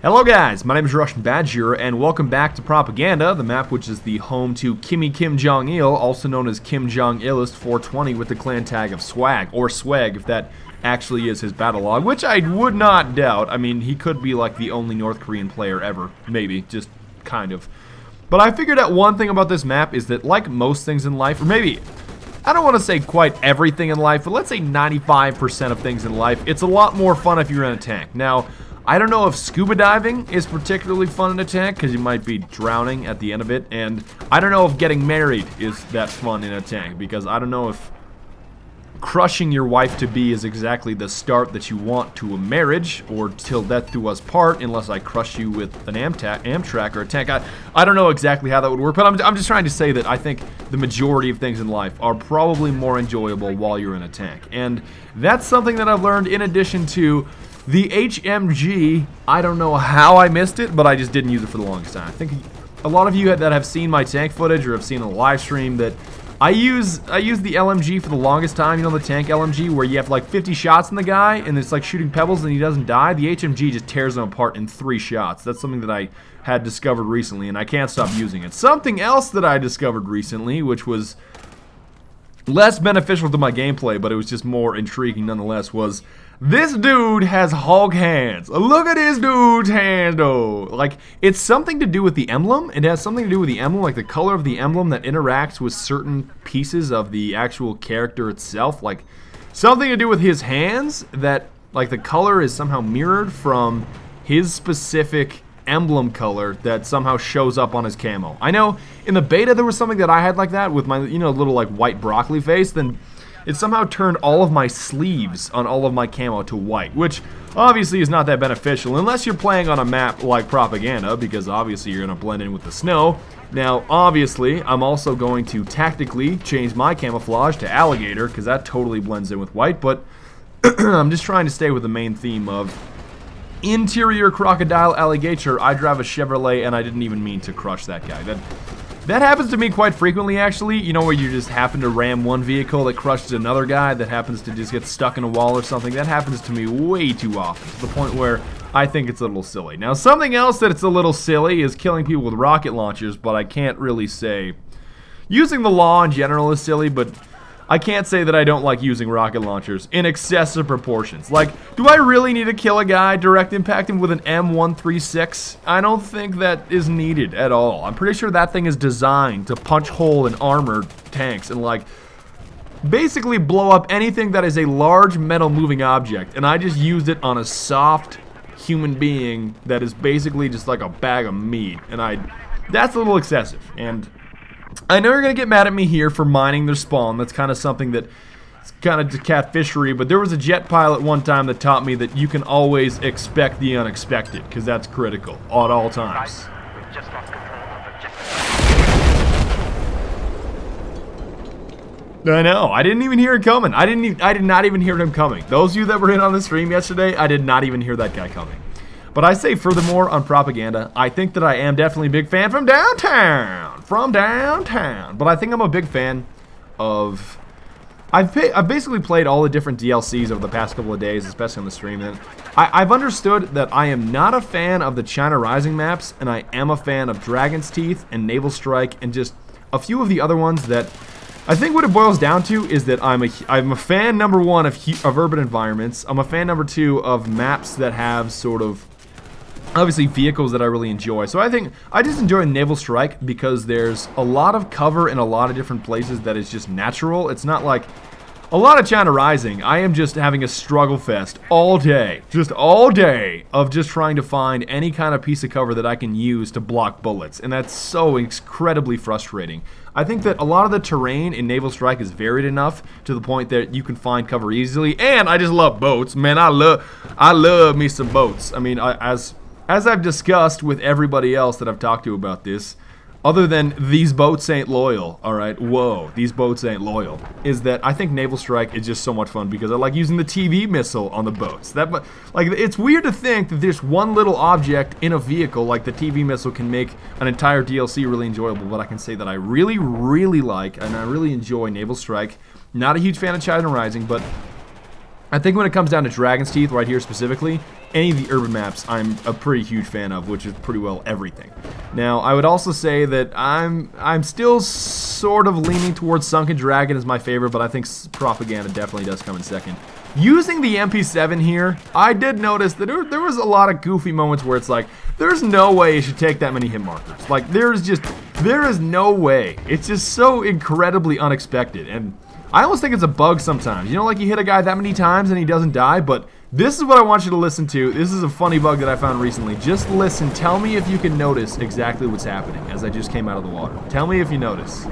Hello guys, my name is TheRussianBadger, and welcome back to Propaganda, the map which is the home to Kim Jong-il, also known as Kim Jong-ilist 420 with the clan tag of Swag, or Swag if that actually is his battle log, which I would not doubt. I mean, he could be like the only North Korean player ever, maybe, just kind of. But I figured out one thing about this map is that, like most things in life, or maybe, I don't want to say quite everything in life, but let's say 95% of things in life, it's a lot more fun if you're in a tank. Now, I don't know if scuba diving is particularly fun in a tank, because you might be drowning at the end of it, and I don't know if getting married is that fun in a tank, because I don't know if crushing your wife-to-be is exactly the start that you want to a marriage, or till death do us part, unless I crush you with an Amtrak or a tank. I don't know exactly how that would work, but I'm just trying to say that I think the majority of things in life are probably more enjoyable while you're in a tank, and that's something that I've learned in addition to the HMG. I don't know how I missed it, but I just didn't use it for the longest time. I think a lot of you that have seen my tank footage or have seen a live stream that I use the LMG for the longest time. You know, the tank LMG where you have like 50 shots in the guy and it's like shooting pebbles and he doesn't die. The HMG just tears him apart in 3 shots. That's something that I had discovered recently and I can't stop using it. Something else that I discovered recently, which was less beneficial to my gameplay, but it was just more intriguing nonetheless, was this dude has hog hands. Look at this dude's hands, though. Like, it's something to do with the emblem. It has something to do with the emblem, like the color of the emblem that interacts with certain pieces of the actual character itself. Like, something to do with his hands that, like, the color is somehow mirrored from his specific emblem color that somehow shows up on his camo. I know in the beta there was something that I had like that with my, you know, little like white broccoli face. Then it somehow turned all of my sleeves on all of my camo to white, which obviously is not that beneficial unless you're playing on a map like Propaganda, because obviously you're going to blend in with the snow. Now, obviously, I'm also going to tactically change my camouflage to alligator, because that totally blends in with white, but I'm just trying to stay with the main theme of interior crocodile alligator. I drive a Chevrolet and I didn't even mean to crush that guy. That happens to me quite frequently, actually. You know, where you just happen to ram one vehicle that crushes another guy that happens to just get stuck in a wall or something. That happens to me way too often, to the point where I think it's a little silly. Now, something else that it's a little silly is killing people with rocket launchers, but I can't really say. Using the law in general is silly, but I can't say that I don't like using rocket launchers in excessive proportions. Like, do I really need to kill a guy, direct impact him with an M136? I don't think that is needed at all. I'm pretty sure that thing is designed to punch hole in armored tanks and, like, basically blow up anything that is a large metal moving object. And I just used it on a soft human being that is basically just like a bag of meat. And that's a little excessive. And I know you're going to get mad at me here for mining their spawn. That's kind of something that it's kind of catfishery, but there was a jet pilot one time that taught me that you can always expect the unexpected, because that's critical at all times. I know, I didn't even hear it coming. I did not even hear him coming. Those of you that were in on the stream yesterday, I did not even hear that guy coming. But I say furthermore on Propaganda, I think that I am definitely a big fan from downtown. But I think I'm a big fan of... I've basically played all the different DLCs over the past couple of days, especially on the stream. And I've understood that I am not a fan of the China Rising maps, and I am a fan of Dragon's Teeth and Naval Strike and just a few of the other ones that... I think what it boils down to is that I'm a fan, number one, of urban environments. I'm a fan, number two, of maps that have sort of obviously vehicles that I really enjoy. So I think I just enjoy Naval Strike because there's a lot of cover in a lot of different places that is just natural. It's not like a lot of China Rising. I am just having a struggle fest all day. Just all day of just trying to find any kind of piece of cover that I can use to block bullets. And that's so incredibly frustrating. I think that a lot of the terrain in Naval Strike is varied enough to the point that you can find cover easily. And I just love boats. Man, I love me some boats. I mean, as I've discussed with everybody else that I've talked to about this, other than these boats ain't loyal, alright, whoa, these boats ain't loyal, is that I think Naval Strike is just so much fun because I like using the TV missile on the boats. Like, it's weird to think that there's one little object in a vehicle like the TV missile can make an entire DLC really enjoyable, but I can say that I really, really like and I really enjoy Naval Strike. Not a huge fan of China Rising, but I think when it comes down to Dragon's Teeth right here specifically, any of the urban maps I'm a pretty huge fan of, which is pretty well everything. Now, I would also say that I'm still sort of leaning towards Sunken Dragon as my favorite, but I think Propaganda definitely does come in second. Using the MP7 here, I did notice that there was a lot of goofy moments where it's like, there's no way you should take that many hit markers. Like, there is no way. It's just so incredibly unexpected, and I almost think it's a bug sometimes. You know, like you hit a guy that many times and he doesn't die, but this is what I want you to listen to. This is a funny bug that I found recently. Just listen. Tell me if you can notice exactly what's happening as I just came out of the water. Tell me if you notice.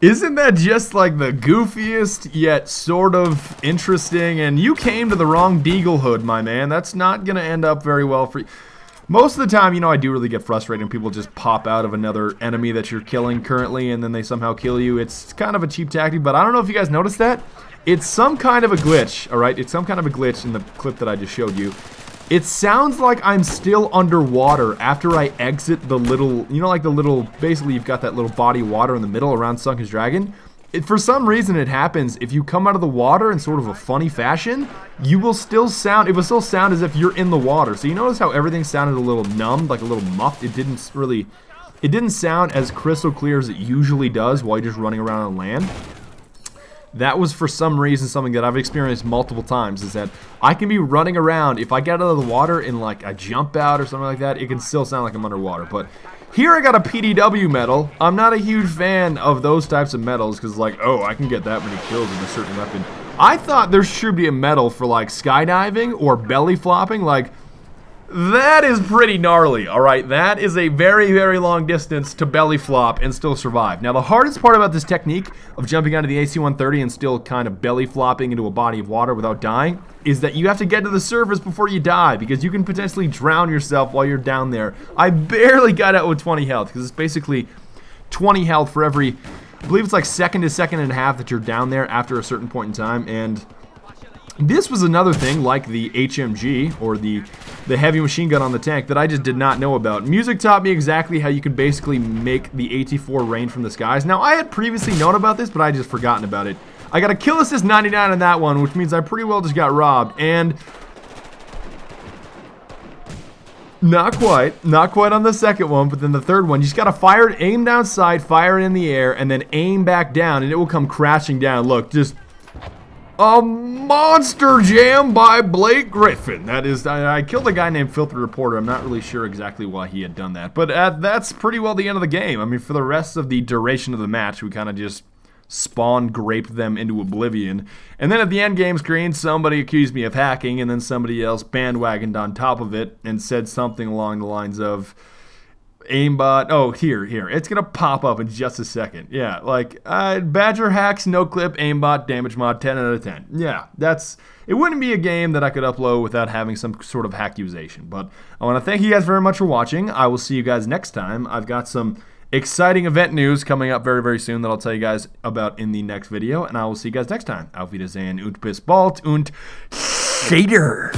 Isn't that just like the goofiest yet sort of interesting? And you came to the wrong Deagle Hood, my man. That's not gonna end up very well for you. Most of the time, you know, I do really get frustrated when people just pop out of another enemy that you're killing currently and then they somehow kill you. It's kind of a cheap tactic, but I don't know if you guys noticed that. It's some kind of a glitch, alright? It's some kind of a glitch in the clip that I just showed you. It sounds like I'm still underwater after I exit the little, you know, like the little, basically you've got that little body of water in the middle around Sunken Dragon. For some reason it happens, if you come out of the water in sort of a funny fashion, it will still sound as if you're in the water. So you notice how everything sounded a little numbed, like a little muffed. It didn't sound as crystal clear as it usually does while you're just running around on land. That was for some reason something that I've experienced multiple times, is that I can be running around. If I get out of the water in like a jump out or something like that, it can still sound like I'm underwater. But here I got a PDW medal. I'm not a huge fan of those types of medals because like, oh, I can get that many kills with a certain weapon. I thought there should be a medal for like skydiving or belly flopping. Like, that is pretty gnarly, alright? That is a very, very long distance to belly flop and still survive. Now, the hardest part about this technique of jumping out of the AC-130 and still kind of belly flopping into a body of water without dying is that you have to get to the surface before you die, because you can potentially drown yourself while you're down there. I barely got out with 20 health, because it's basically 20 health for every, I believe it's like second to second and a half that you're down there after a certain point in time. And this was another thing, like the HMG, or the heavy machine gun on the tank, that I just did not know about. Music taught me exactly how you can basically make the AT-4 rain from the skies. Now, I had previously known about this, but I had just forgotten about it. I got a kill assist 99 on that one, which means I pretty well just got robbed. And not quite on the second one, but then the third one, you just gotta fire it, aim down sight, fire it in the air, and then aim back down, and it will come crashing down. Look, just a monster jam by Blake Griffin. That is, I killed a guy named Filthy Reporter. I'm not really sure exactly why he had done that, but that's pretty well the end of the game. I mean, for the rest of the duration of the match, we kind of just graped them into oblivion. And then at the end game screen, somebody accused me of hacking, and then somebody else bandwagoned on top of it and said something along the lines of, aimbot, oh, here, it's gonna pop up in just a second. Yeah, like, Badger hacks, no clip, aimbot, damage mod, 10 out of 10. Yeah, it wouldn't be a game that I could upload without having some sort of accusation. But I want to thank you guys very much for watching. I will see you guys next time. I've got some exciting event news coming up very, very soon that I'll tell you guys about in the next video, and I will see you guys next time. Auf Wiedersehen und bis bald und Shader.